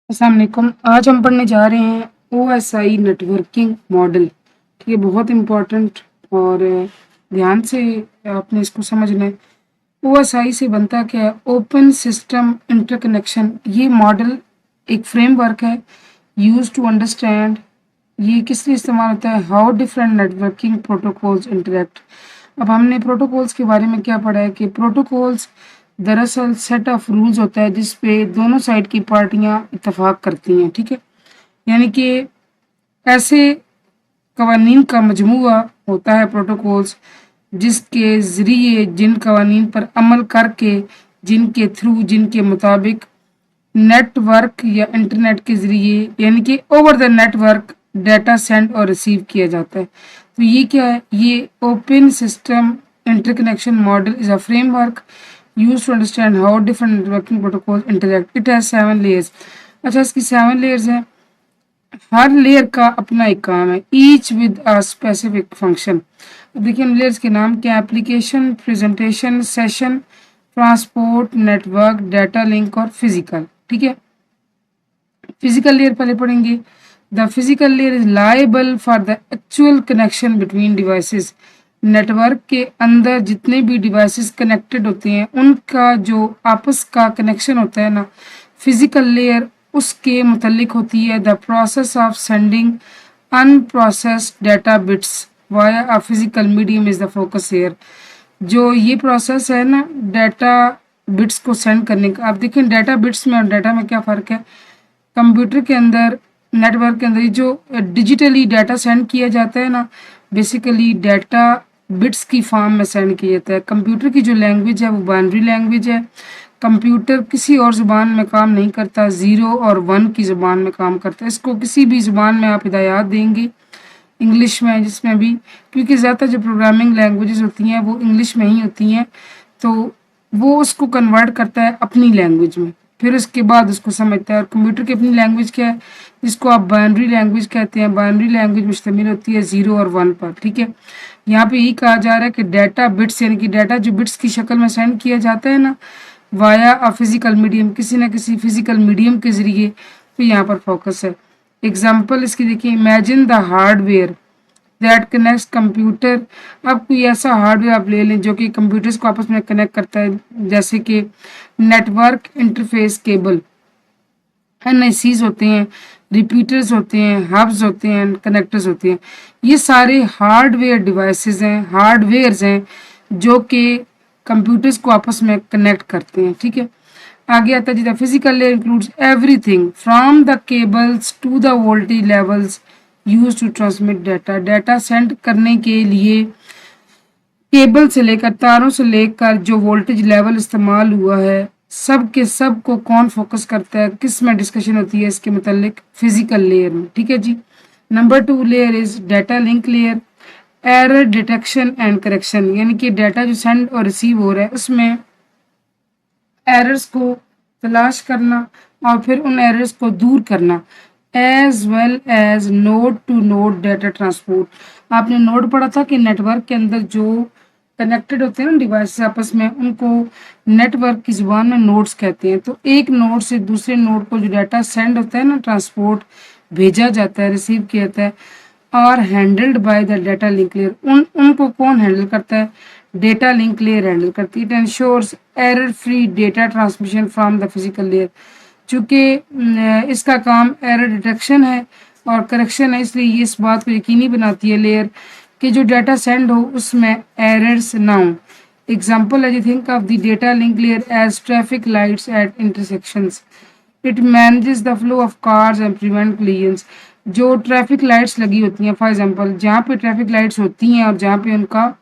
अस्सलाम वालेकुम। आज हम पढ़ने जा रहे हैं ओएसआई नेटवर्किंग मॉडल। ठीक है, बहुत इम्पोर्टेंट और ध्यान से आपने इसको समझना है। ओएसआई से बनता क्या है? Open system interconnection. ये मॉडल एक फ्रेमवर्क है यूज टू अंडरस्टैंड। ये किस लिए इस्तेमाल होता है? How different networking protocols interact. अब हमने प्रोटोकॉल्स के बारे में क्या पढ़ा है कि प्रोटोकॉल्स दरअसल सेट ऑफ रूल्स होता है जिस पे दोनों साइड की पार्टियां इत्तेफाक करती हैं। ठीक है, यानी कि ऐसे कवानीन का मजमूआ होता है प्रोटोकॉल्स, जिसके ज़रिए जिन कवानीन पर अमल करके जिनके मुताबिक नेटवर्क या इंटरनेट के ज़रिए यानी कि over the network data send और रिसीव किया जाता है। तो ये क्या है? ये open system interconnection model is a framework used to understand how different networking protocols interact. It has 7 layers. अच्छा, इसकी 7 layers हैं। हर लेयर का अपना एक काम है, each with a specific function. अब देखिए इन लेयर्स के नाम क्या? Application, presentation, session, transport, network, data link और फिजिकल। ठीक है, फिजिकल लेयर पहले पढ़ेंगे। The physical layer is liable for the actual connection between devices. Network के अंदर जितने भी डिवाइसेस कनेक्टेड होते हैं उनका जो आपस का कनेक्शन होता है ना, फिजिकल लेयर उसके मुतल्लिक होती है। The process of sending unprocessed data bits via a physical medium is the focus here. जो ये प्रोसेस है ना डाटा बिट्स को सेंड करने का, आप देखें डाटा बिट्स में और डाटा में क्या फ़र्क है। कंप्यूटर के अंदर, नेटवर्क के अंदर ये जो डिजिटली डाटा सेंड किया जाता है ना, बेसिकली डाटा बिट्स की फॉर्म में सेंड किया जाता है। कंप्यूटर की जो लैंग्वेज है वो बाइनरी लैंग्वेज है। कंप्यूटर किसी और ज़ुबान में काम नहीं करता, 0 और 1 की ज़ुबान में काम करता है। इसको किसी भी ज़ुबान में आप हिदायत देंगे, इंग्लिश में जिसमें भी, क्योंकि ज़्यादातर जो प्रोग्रामिंग लैंग्वेजेस होती हैं वो इंग्लिश में ही होती हैं, तो वो उसको कन्वर्ट करता है अपनी लैंग्वेज में, फिर उसके बाद उसको समझता है। और कंप्यूटर की अपनी लैंग्वेज क्या है, जिसको आप बाइनरी लैंग्वेज कहते हैं। बाइनरी लैंग्वेज मुश्तमिल होती है 0 और 1 पर। ठीक है, यहाँ पे यही कहा जा रहा है कि डाटा बिट्स यानी कि डाटा जो बिट्स की शक्ल में सेंड किया जाता है ना वाया अ फिजिकल मीडियम, किसी न किसी फिजिकल मीडियम के ज़रिए, तो यहाँ पर फोकस है। एग्जाम्पल इसकी देखिए, imagine the hardware that connects computer. अब कोई ऐसा हार्डवेयर आप ले लें जो कि कंप्यूटर्स को आपस में कनेक्ट करता है, जैसे कि नेटवर्क इंटरफेस केबल, एनआईसीज होते हैं, रिपीटर्स होते हैं, हब्स होते हैं, कनेक्टर्स होते हैं। ये सारे हार्डवेयर डिवाइसेस हैं, हार्डवेयर्स हैं जो कि कंप्यूटर्स को आपस में कनेक्ट करते हैं। ठीक है, आगे आता है जी, the physical layer includes everything from the cables to the voltage levels used to transmit data. Data send करने के लिए केबल से लेकर, तारों से लेकर जो वोल्टेज लेवल इस्तेमाल हुआ है, सब के सब को कौन फोकस करता है, किस में डिस्कशन होती है इसके मुतालिक? फिजिकल लेयर में। ठीक है जी। Number 2 layer is data link layer. Error detection and correction, यानी कि डाटा जो सेंड और रिसीव हो रहा है उसमें एरर्स को तलाश करना और फिर उन एरर्स को दूर करना, as well as node to node data transport. आपने नोड पढ़ा था कि नेटवर्क के अंदर जो कनेक्टेड होते हैं ना डिवाइस आपस में, उनको नेटवर्क की ज़ुबान में नोड्स कहते हैं। तो एक नोड से दूसरे नोड को जो डाटा सेंड होता है ना, ट्रांसपोर्ट भेजा जाता है, रिसीव किया जाता है, और handled by the data link layer. उनको कौन हैंडल करता है? डेटा लिंक लेयर हैंडल करती है। It ensures error free data transmission from the physical layer. चूँकि इसका काम एरर डिटेक्शन है और करेक्शन है, इसलिए ये इस बात को यकीनी बनाती है लेयर कि जो डाटा सेंड हो उसमें एरर्स ना हो। एग्जाम्पल है जी, think of the data link layer as traffic lights at intersections. It manages the flow of cars and prevent collisions. जो ट्रैफिक लाइट्स लगी होती हैं, फॉर एग्जांपल जहाँ पे ट्रैफिक लाइट्स होती हैं और जहाँ पे उनका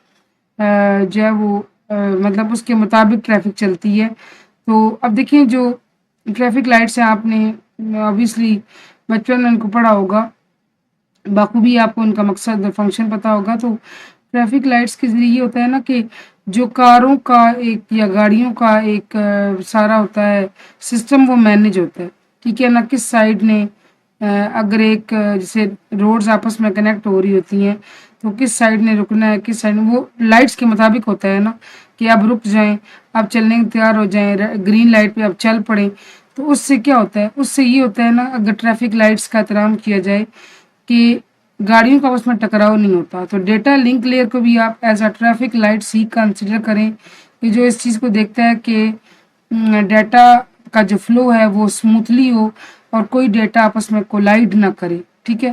जो है वो मतलब उसके मुताबिक ट्रैफिक चलती है। तो अब देखिए जो ट्रैफिक लाइट्स हैं, आपने ऑब्वियसली बचपन में उनको पढ़ा होगा, बाखूबी आपको उनका मकसद और फंक्शन पता होगा। तो ट्रैफिक लाइट्स के ज़रिए ये होता है ना कि जो कारों का एक या गाड़ियों का एक सारा होता है सिस्टम, वो मैनेज होता है। ठीक है ना, किस साइड ने अगर एक जैसे रोड्स आपस में कनेक्ट हो रही होती हैं तो किस साइड ने रुकना है, किस साइड, वो लाइट्स के मुताबिक होता है ना कि आप रुक जाएं, आप चलने को तैयार हो जाएं, ग्रीन लाइट पे आप चल पड़ें। تو اس سے کیا ہوتا ہے، اس سے یہ ہوتا ہے نا، اگر ٹریفک لائٹس کا احترام کیا جائے کہ گاڑیوں کا آپس میں ٹکراؤ نہیں ہوتا، تو ڈیٹا لنک لیئر کو بھی آپ as a traffic lights he consider کریں، کہ جو اس چیز کو دیکھتا ہے کہ ڈیٹا کا جو فلو ہے وہ اسموتھلی ہو اور کوئی ڈیٹا آپس میں کولائڈ نہ کرے. ٹھیک ہے،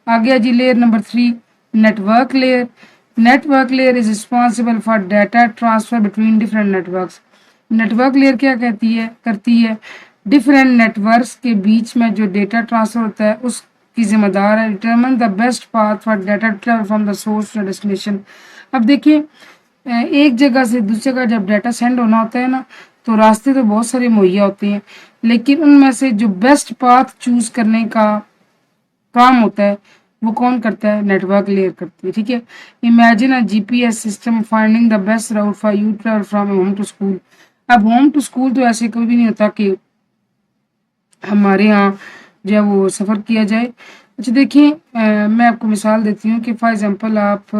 آگے جی layer number 3 network layer. Network layer is responsible for data transfer between different networks. Network layer کیا کرتی ہے ڈفرینٹ نیٹورکس کے بیچ میں جو ڈیٹا ٹرانسفر ہوتا ہے اس کی ذمہ دار ہے. Determine the best path for data travel from the source to destination. اب دیکھیے ایک جگہ سے دوسری جگہ جب ڈیٹا سینڈ ہونا ہوتا ہے نا، تو راستے تو بہت سارے مہیا ہوتے ہیں، لیکن ان میں سے جو بیسٹ پاتھ چوز کرنے کا کام ہوتا ہے وہ کون کرتا ہے؟ نیٹورک لیئر کرتی ہے. ٹھیک ہے، imagine a G P S system finding the best route for you travel from home to school. اب ہوم ٹو اسکول تو ایسے کبھی نہیں ہوتا کہ ہمارے یہاں جو ہے وہ سفر کیا جائے. اچھا دیکھیں میں آپ کو مثال دیتی ہوں کہ فار ایگزامپل آپ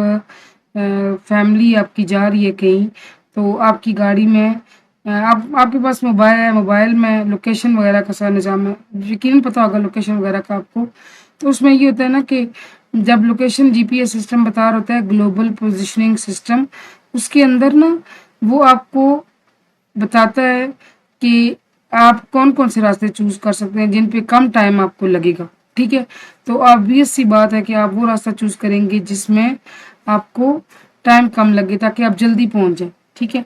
فیملی آپ کی جا رہی ہے کہیں، تو آپ کی گاڑی میں آپ کے پاس موبائل ہے، موبائل میں لوکیشن وغیرہ کا سارا نظام ہے، یقیناً پتہ ہوگا لوکیشن وغیرہ کا آپ کو. تو اس میں یہ ہوتا ہے نا کہ جب لوکیشن جی پی ایس سسٹم بتا رہا ہوتا ہے گلوبل پوزیشننگ سسٹم، اس کے اندر نا وہ آپ کو بتاتا ہے کہ آپ کون کون سے راستے چوز کر سکتے ہیں جن پہ کم ٹائم آپ کو لگے گا. ٹھیک ہے، تو آبویس سی بات ہے کہ آپ وہ راستہ چوز کریں گے جس میں آپ کو ٹائم کم لگے تاکہ آپ جلدی پہنچ جائیں. ٹھیک ہے،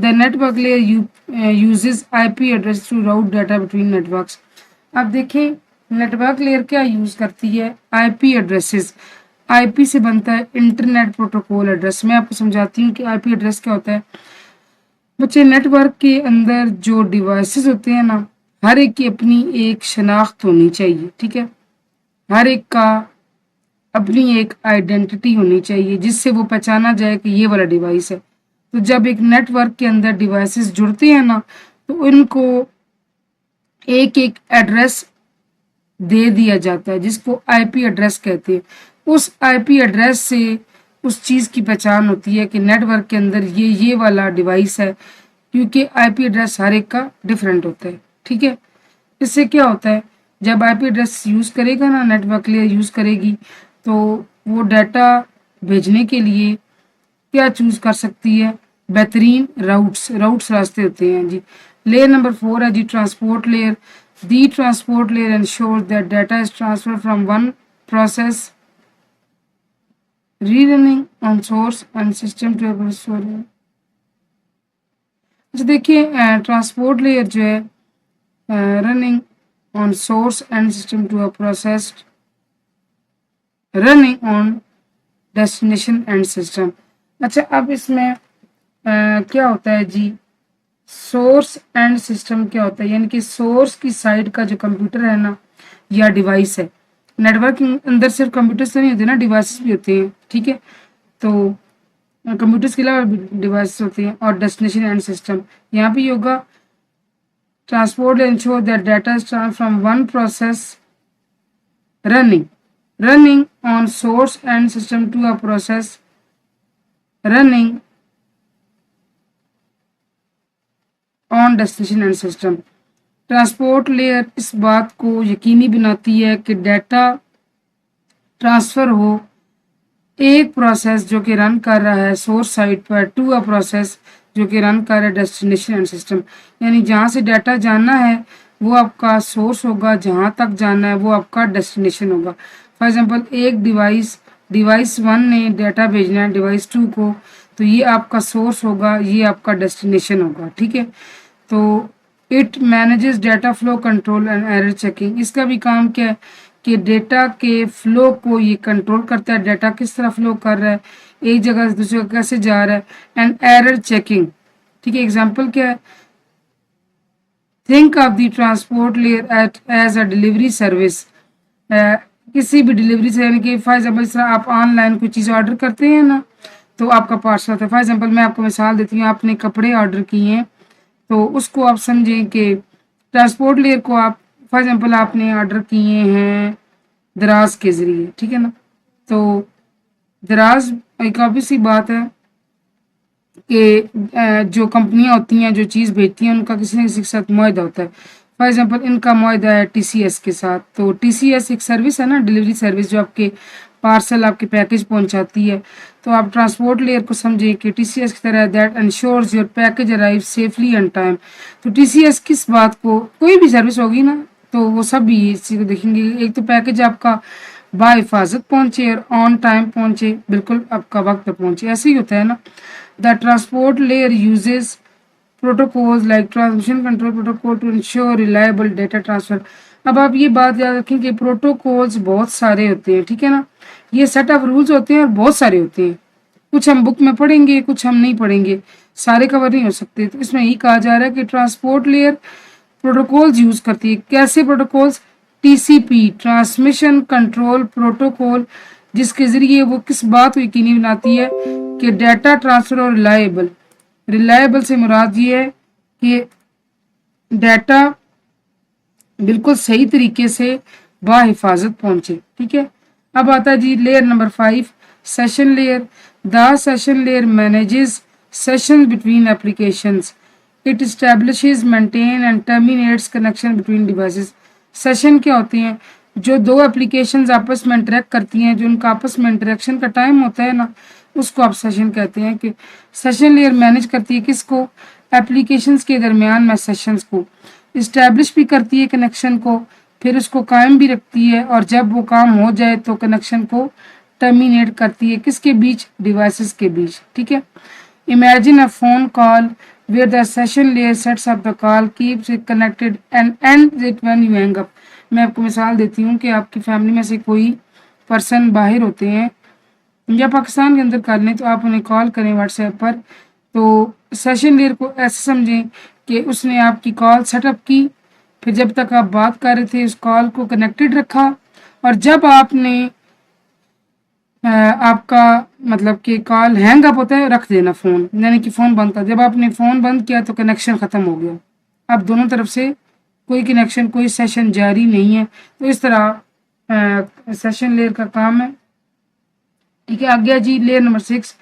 the network layer uses I P address to route data between networks. اب دیکھیں نیٹورک لیئر کیا یوز کرتی ہے؟ آئی پی ایڈریسز. آئی پی سے بنتا ہے انٹرنیٹ پروٹوکول ایڈریس. میں آپ کو سمجھاتی ہوں کہ آئی پی ایڈریس کیا ہوتا ہے. بچے نیٹ ورک کے اندر جو ڈیوائسز ہوتے ہیں نا، ہر ایک کی اپنی ایک شناخت ہونی چاہیے. ٹھیک ہے، ہر ایک کا اپنی ایک آئیڈینٹی ہونی چاہیے جس سے وہ پہچانا جائے کہ یہ والا ڈیوائس ہے. تو جب ایک نیٹ ورک کے اندر ڈیوائسز جڑتے ہیں نا، تو ان کو ایک ایک ایڈریس دے دیا جاتا ہے جس کو آئی پی ایڈریس کہتے ہیں. اس آئی پی ایڈریس سے اس چیز کی پہچان ہوتی ہے کہ نیٹ ورک کے اندر یہ والا ڈیوائس ہے، کیونکہ آئی پی ایڈریس ہر ایک کا ڈفرینٹ ہوتا ہے. ٹھیک ہے، اس سے کیا ہوتا ہے جب آئی پی ایڈریس یوز کرے گا نا، نیٹ ورک لیئر یوز کرے گی، تو وہ ڈیٹا بھیجنے کے لیے کیا چوز کر سکتی ہے؟ بہترین راؤٹس راستے ہوتے ہیں جی. لیئر نمبر 4 ہے جی transport layer. The transport layer ensure that data is transfer from one process ری running on source end system to اچھا دیکھیے ٹرانسپورٹ لیئر جو ہے running on source end system to processed running on destination end system. اچھا اب اس میں کیا ہوتا ہے جی سورس اینڈ سسٹم کیا ہوتا ہے؟ یعنی کہ سورس کی سائڈ کا جو کمپیوٹر ہے نا یا ڈیوائس ہے، نیٹ ورک کے اندر صرف کمپیوٹرز تو نہیں ہوتے نا، ڈیوائسز بھی ہوتے ہیں. ٹھیک ہے، تو کمپیوٹرز کے علاوہ بھی ڈیوائسز ہوتے ہیں. اور ڈیسٹینیشن اینڈ سسٹم یہاں پہ ہوگا transport ensure that data is transfer from one process running on source and system to a process running on destination and system. Transport layer اس بات کو یقینی بناتی ہے کہ ڈیٹا ٹرانسفر ہو ایک پروسیس جو کہ رن کر رہا ہے سورس سائٹ پر ٹو اے پروسیس جو کہ رن کر رہا ہے ڈیسٹینیشن اینڈ سسٹم. یعنی جہاں سے ڈیٹا جاننا ہے وہ آپ کا سورس ہوگا، جہاں تک جانا ہے وہ آپ کا ڈیسٹینیشن ہوگا. فار ایگزامپل ایک ڈیوائس 1 نے ڈیٹا بھیجنا ہے ڈیوائس 2 کو، تو یہ آپ کا سورس ہوگا، یہ آپ کا ڈیسٹینیشن ہوگا. ٹھیک ہے، تو it manages data flow control and error checking. اس کا بھی کام کیا ہے کہ ڈیٹا کے فلو کو یہ کنٹرول کرتا ہے، ڈیٹا کس طرح فلو کر رہا ہے، ایک جگہ سے دوسری جگہ کیسے جا رہا ہے، اینڈ ایرر چیکنگ. ٹھیک ہے، اگزامپل کیا ہے؟ Think of the transport layer as a delivery service. کسی بھی ڈلیوری سے، یعنی کہ فار ایگزامپل اس طرح آپ آن لائن کوئی چیز آرڈر کرتے ہیں نا، تو آپ کا پارسل آتا ہے. فار ایگزامپل میں آپ کو مثال دیتی ہوں، آپ نے کپڑے آرڈر کیے ہیں، تو اس کو آپ سمجھیں کہ ٹرانسپورٹ لیئر کو آپ فار ایگزامپل آپ نے آرڈر کیے ہیں دراز کے ذریعے. ٹھیک ہے نا، تو دراز ایک obvious سی بات ہے کہ جو کمپنیاں ہوتی ہیں جو چیز بھیجتی ہیں ان کا کسی نہ کسی کے ساتھ معاہدہ ہوتا ہے. फॉर एग्जांपल इनका मुआहदा है TCS के साथ, तो TCS एक सर्विस है ना, डिलीवरी सर्विस, जो आपके पार्सल, आपके पैकेज पहुंचाती है। तो आप ट्रांसपोर्ट लेयर को समझें कि TCS की तरह, that ensures your package arrive safely on time. तो TCS किस बात को, कोई भी सर्विस होगी ना तो वो सब भी इस चीज़ को देखेंगे, एक तो पैकेज आपका बाहिफाजत पहुंचे और ऑन टाइम पहुंचे, बिल्कुल आपका वक्त पे पहुंचे। ऐसे ही होता है ना। The transport layer uses protocols like transmission control protocol to ensure reliable data transfer. अब आप ये बात याद रखें कि प्रोटोकॉल्स बहुत सारे होते हैं, ठीक है ना, ये सेट ऑफ रूल्स होते हैं और बहुत सारे होते हैं। कुछ हम बुक में पढ़ेंगे, कुछ हम नहीं पढ़ेंगे, सारे कवर नहीं हो सकते। तो इसमें यही कहा जा रहा है कि ट्रांसपोर्ट लेयर प्रोटोकॉल्स यूज करती है। कैसे protocols? TCP, transmission control protocol, जिसके जरिए वो किस बात को यकीनी बनाती है कि डाटा ट्रांसफर और रिलायबल, रिलायबल से मुराद ये है कि डाटा बिल्कुल सही तरीके से बाहिफाजत पहुंचे, ठीक है। अब आता है जी layer number 5, session layer. The session layer manages session between applications, it establishes, maintain and terminates connection between devices. Session क्या होते हैं? जो दो एप्लीकेशंस आपस में इंटरेक्ट करती हैं, जो उनका आपस में इंटरेक्शन का टाइम होता है ना, उसको आप सेशन कहते हैं। कि सेशन लेयर मैनेज करती है किसको? एप्लीकेशंस के दरमियान में सेशंस को, इस्टेब्लिश भी करती है कनेक्शन को, फिर उसको कायम भी रखती है, और जब वो काम हो जाए तो कनेक्शन को टर्मिनेट करती है। किसके बीच? डिवाइसेस के बीच, ठीक है। Imagine a phone call where the session layer sets up the call, keeps it connected and ends it when you hang up। मैं आपको मिसाल देती हूँ कि आपकी फैमिली में से कोई पर्सन बाहर होते हैं या पाकिस्तान के अंदर कर लें, तो आप उन्हें कॉल करें व्हाट्सएप पर। तो सेशन लेयर को ऐसे समझें कि उसने आपकी कॉल सेटअप की, फिर जब तक आप बात कर रहे थे उस कॉल को कनेक्टेड रखा, और जब आपने आपका मतलब कि कॉल हैंग अप होता है, रख देना फ़ोन, यानी कि फ़ोन बंद कर। जब आपने फ़ोन बंद किया तो कनेक्शन ख़त्म हो गया, अब दोनों तरफ से कोई कनेक्शन, कोई सेशन जारी नहीं है। तो इस तरह सेशन लेयर का काम है, ठीक है। आ गया जी layer number 6,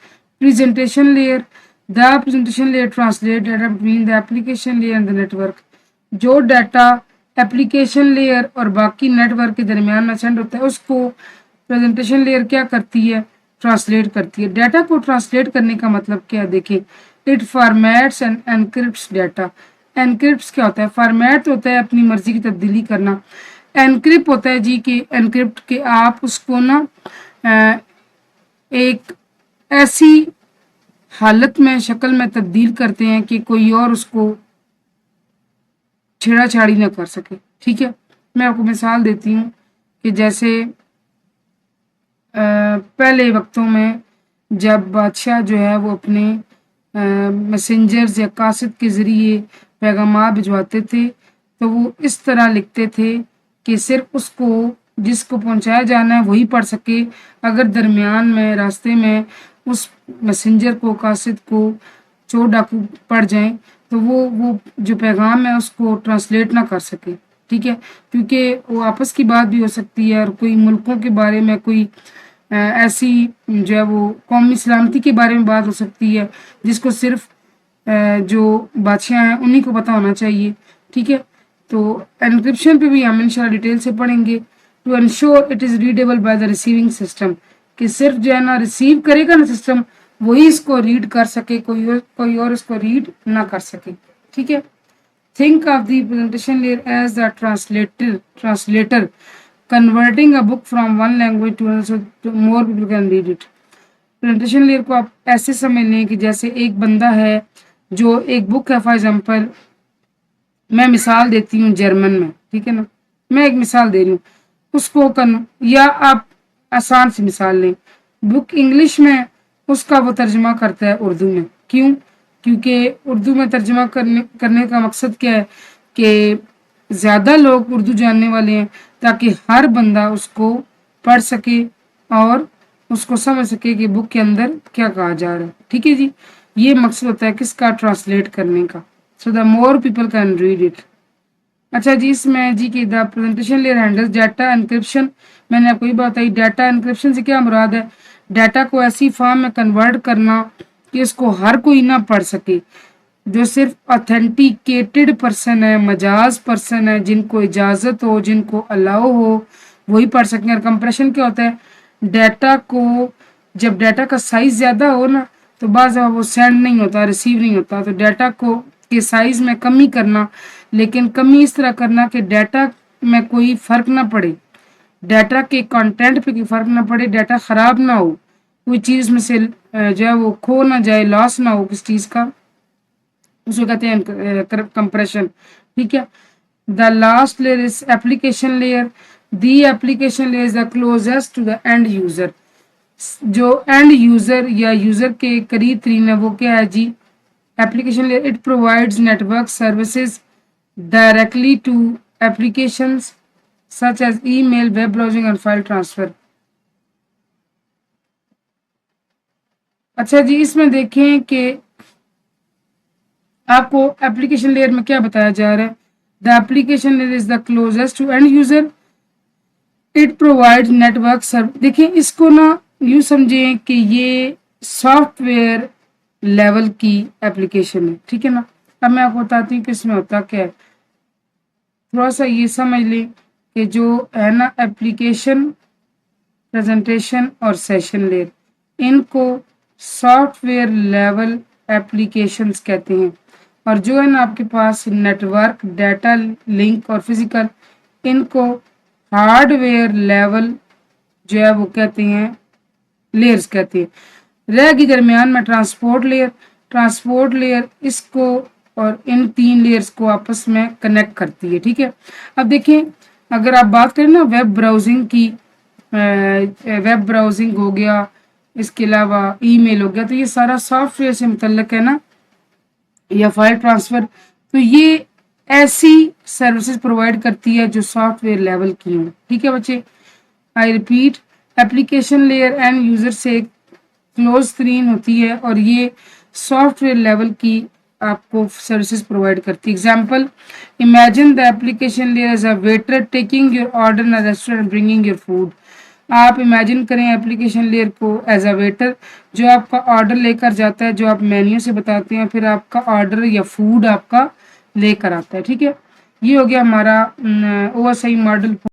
presentation layer. The presentation layer translate data between the application layer and the network. जो डाटा एप्लीकेशन लेयर और बाकी नेटवर्क के दरमियान में सेंड होता है, उसको प्रेजेंटेशन लेयर क्या करती है? ट्रांसलेट करती है। डाटा को ट्रांसलेट करने का मतलब क्या है? देखिए, इट फॉर्मेट्स एंड एनक्रिप्ट्स डाटा। एनक्रिप्ट्स क्या होता है? फॉर्मेट होता है अपनी मर्जी की तब्दीली करना, एनक्रिप्ट होता है जी कि एनक्रिप्ट के आप उसको ना एक ऐसी हालत में, शक्ल में तब्दील करते हैं कि कोई और उसको छेड़ाछाड़ी ना कर सके, ठीक है। मैं आपको मिसाल देती हूँ कि जैसे पहले वक्तों में जब बादशाह जो है वो अपने मैसेंजर्स या कासिद के ज़रिए पैगाम भिजवाते थे, तो वो इस तरह लिखते थे कि सिर्फ उसको जिसको पहुंचाया जाना है वही पढ़ सके। अगर दरमियान में रास्ते में उस मैसेंजर को, कासिद को चोर डाकू पड़ जाएं, तो वो जो पैगाम है उसको ट्रांसलेट ना कर सके, ठीक है। क्योंकि वो आपस की बात भी हो सकती है, और कोई मुल्कों के बारे में, कोई ऐसी जो है वो कौमी सलामती के बारे में बात हो सकती है जिसको सिर्फ जो बादशाह हैं उन्हीं को पता होना चाहिए, ठीक है। तो एनक्रिप्शन पे भी हम इंशाल्लाह डिटेल से पढ़ेंगे। To ensure it is readable by the receiving system, कि सिर्फ जो है ना रिसीव करेगा ना सिस्टम, वही इसको रीड कर सके, कोई और इसको रीड ना कर सके, ठीक है। Think of the presentation layer as the translator converting a book from one language to another so more people can read it। Presentation layer को आप ऐसे समझ लें कि जैसे एक बंदा है जो एक बुक है, फॉर एग्जांपल मैं मिसाल देती हूँ जर्मन में, ठीक है ना, मैं एक मिसाल दे रही हूँ उसको या आप आसान सी मिसाल लें, बुक इंग्लिश में, उसका वो तर्जमा करता है उर्दू में। क्यों? क्योंकि उर्दू में तर्जमा करने का मकसद क्या है कि ज़्यादा लोग उर्दू जानने वाले हैं, ताकि हर बंदा उसको पढ़ सके और उसको समझ सके कि बुक के अंदर क्या कहा जा रहा है, ठीक है जी। ये मकसद होता है किसका? ट्रांसलेट करने का, so the more people can read it. अच्छा जी, इसमें जी की the presentation layer handles data encryption. मैंने आपको ये बताई, डाटा एनक्रिप्शन से क्या मुराद है? डाटा को ऐसी फॉर्म में कन्वर्ट करना कि इसको हर कोई ना पढ़ सके। جو صرف اتھینٹیکیٹڈ پرسن ہے، مجاز پرسن ہے، جن کو اجازت ہو، جن کو الاؤ ہو، وہی پڑھ سکیں۔ اور کمپریشن کیا ہوتا ہے؟ ڈیٹا کو جب ڈیٹا کا سائز زیادہ ہو نا تو بعض وہ سینڈ نہیں ہوتا، ریسیو نہیں ہوتا، تو ڈیٹا کو کے سائز میں کمی کرنا، لیکن کمی اس طرح کرنا کہ ڈیٹا میں کوئی فرق نہ پڑے، ڈیٹا کے کانٹینٹ پہ کوئی فرق نہ پڑے، ڈیٹا خراب نہ ہو، کوئی چیز میں سے جو ہے وہ کھو نہ جائے، لاس نہ ہو کس چیز کا، اس کو کہتے ہیں کمپریشن، ٹھیک ہے۔ The last layer is application layer, the application layer is the closest to the end user, جو اینڈ یوزر یا یوزر کے قریب ترین ہے وہ کیا ہے جی؟ Application layer. It provides network services directly to applications such as email, web browsing and file transfer. اچھا جی، اس میں دیکھیں کہ آپ کو ایپلیکیشن لیئر میں کیا بتایا جا رہا ہے؟ The application layer is the closest to end user, it provide network service. دیکھیں اس کو نا یوں سمجھیں کہ یہ سافٹ ویئر لیول کی ایپلیکیشن ہے، ٹھیک ہے نا۔ اب میں آپ کو بتاتی ہوں کہ اس میں ہوتا کیا ہے، تھوڑا سا یہ سمجھ لیں کہ جو ہے نا ایپلیکیشن، پریزنٹیشن اور سیشن لیئر، ان کو سافٹ ویئر لیول ایپلیکیشنز کہتے ہیں، اور جو ہے نا آپ کے پاس نیٹورک، ڈیٹا لنک اور فزیکل، ان کو ہارڈ ویئر لیول جو ہے وہ کہتے ہیں، لیئرز کہتے ہیں۔ رہ گی درمیان میں ٹرانسپورٹ لیئر، ٹرانسپورٹ لیئر اس کو اور ان تین لیئرز کو آپس میں کنیکٹ کرتی ہے، ٹھیک ہے۔ اب دیکھیں اگر آپ بات کریں نا ویب براؤزنگ کی، ویب براؤزنگ ہو گیا، اس کے علاوہ ای میل ہو گیا، تو یہ سارا سافٹ ویئر سے متعلق ہے نا، یا فائل ٹرانسفر، تو یہ ایسی سروسز پرووائڈ کرتی ہے جو سافٹ ویئر لیول کی ہیں، ٹھیک ہے بچے۔ I repeat, application layer and user سے کلوز ترین ہوتی ہے اور یہ سافٹ ویئر لیول کی آپ کو سروسز پرووائڈ کرتی ہے۔ Example, imagine the application layer as a waiter taking your order in restaurant bringing your food. آپ امیجن کریں ایپلیکیشن لیئر کو ایز اے ویٹر، جو آپ کا آرڈر لے کر جاتا ہے، جو آپ مینیو سے بتاتے ہیں، پھر آپ کا آرڈر یا فوڈ آپ کا لے کر آتا ہے، ٹھیک ہے۔ یہ ہو گیا ہمارا OSI ماڈل۔